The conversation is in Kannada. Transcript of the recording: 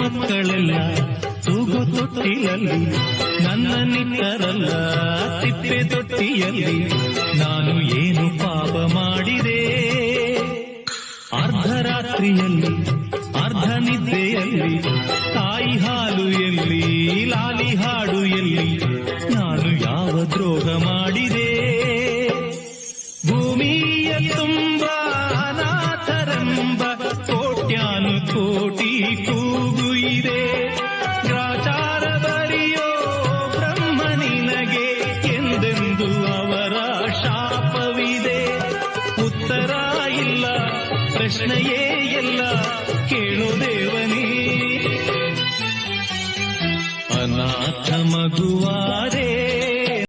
ಮಕ್ಕಳೆಲ್ಲ ತೂಗು ತೊಟ್ಟಿಯಲ್ಲಿ, ನನ್ನ ನಿತ್ತರಲ್ಲ ತಿಪ್ಪೆ ತೊಟ್ಟಿಯಲ್ಲಿ. ನಾನು ಏನು ಪಾಪ ಮಾಡಿದೆ? ಅರ್ಧರಾತ್ರಿಯಲ್ಲಿ ಅರ್ಧ ನಿದ್ದೆಯಲ್ಲಿ ತಾಯಿ ಹಾಲು ಎಲ್ಲಿ, ಲಾಲಿ ಹಾಡು ಎಲ್ಲಿ? ನಾನು ಯಾವ ದ್ರೋಹ ಮಾಡಿದೆ? ಭೂಮಿಯ ತುಂಬ ಅನಾಥರೆಂಬ ಕೋಟ್ಯಾನು ಕೋಟಿ ಕೂಗು ಇದೆ. ಗ್ರಾಚಾರ ಬರೆಯೋ ಬ್ರಹ್ಮ ನಿನಗೆ ಎಂದೆಂದು ಅವರ ಶಾಪವಿದೆ. ಉತ್ತರ ಇಲ್ಲ, ಪ್ರಶ್ನೆಯೇ ಎಲ್ಲ, ಕೇಳು ದೇವನೇ. ಅನಾಥ ಮಗುವಾ